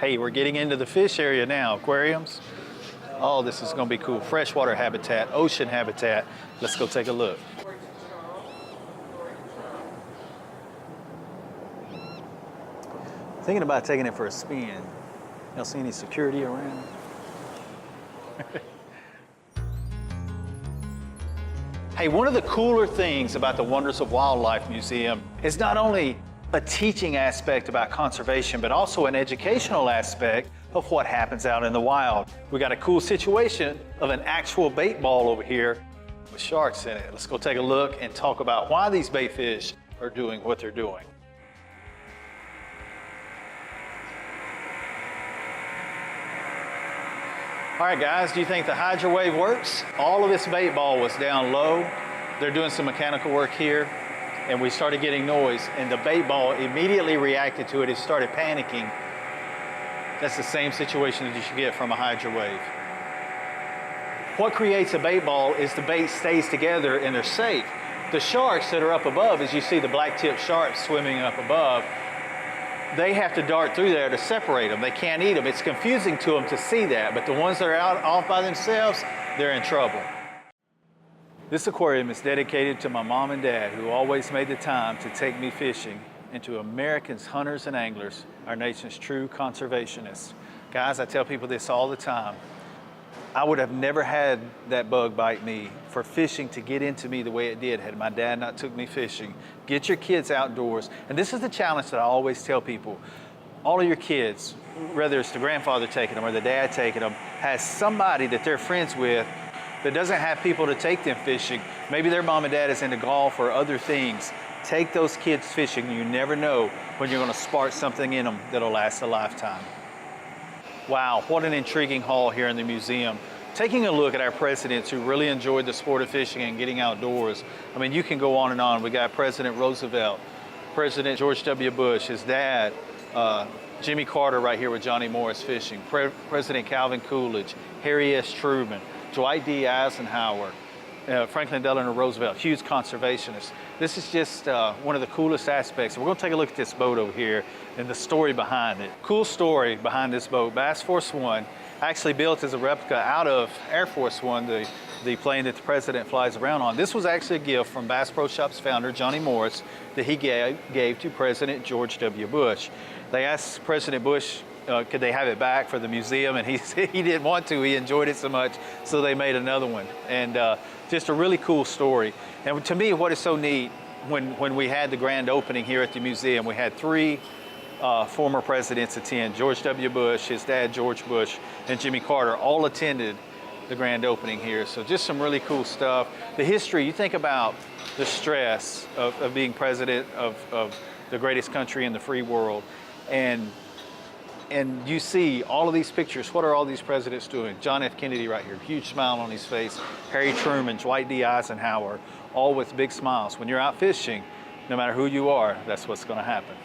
Hey, we're getting into the fish area now, aquariums. Oh, this is gonna be cool. Freshwater habitat, ocean habitat. Let's go take a look. Thinking about taking it for a spin. Y'all see any security around? Hey, one of the cooler things about the Wonders of Wildlife Museum is not only a teaching aspect about conservation, but also an educational aspect of what happens out in the wild. We got a cool situation of an actual bait ball over here with sharks in it. Let's go take a look and talk about why these bait fish are doing what they're doing. All right, guys, do you think the Hydro Wave works? All of this bait ball was down low. They're doing some mechanical work here, and we started getting noise, and the bait ball immediately reacted to it. It started panicking. That's the same situation that you should get from a Hydro Wave. What creates a bait ball is the bait stays together and they're safe. The sharks that are up above, as you see the black-tipped sharks swimming up above, they have to dart through there to separate them. They can't eat them. It's confusing to them to see that, but the ones that are out off by themselves, they're in trouble. This aquarium is dedicated to my mom and dad, who always made the time to take me fishing, and to Americans, hunters and anglers, our nation's true conservationists. Guys, I tell people this all the time. I would have never had that bug bite me for fishing to get into me the way it did had my dad not took me fishing. Get your kids outdoors. And this is the challenge that I always tell people. All of your kids, whether it's the grandfather taking them or the dad taking them, has somebody that they're friends with that doesn't have people to take them fishing. Maybe their mom and dad is into golf or other things. Take those kids fishing. You never know when you're going to spark something in them that'll last a lifetime. Wow, what an intriguing haul here in the museum. Taking a look at our presidents who really enjoyed the sport of fishing and getting outdoors. I mean, you can go on and on. We got President Roosevelt, President George W. Bush, his dad, Jimmy Carter right here with Johnny Morris fishing, President Calvin Coolidge, Harry S. Truman, Dwight D. Eisenhower, Franklin Delano Roosevelt, huge conservationists. This is just one of the coolest aspects. We're going to take a look at this boat over here and the story behind it. Cool story behind this boat. Bass Force One, actually built as a replica out of Air Force One, the plane that the president flies around on. This was actually a gift from Bass Pro Shops founder Johnny Morris that he gave to President George W. Bush. They asked President Bush, could they have it back for the museum, and he said he didn't want to. He enjoyed it so much, so they made another one. And just a really cool story. And to me, what is so neat, when we had the grand opening here at the museum, we had three former presidents attend. George W. Bush, his dad George Bush, and Jimmy Carter all attended the grand opening here. So just some really cool stuff. The history, you think about the stress of being president of the greatest country in the free world, and you see all of these pictures. What are all these presidents doing? John F. Kennedy right here, huge smile on his face. Harry Truman, Dwight D. Eisenhower, all with big smiles. When you're out fishing, no matter who you are, that's what's going to happen.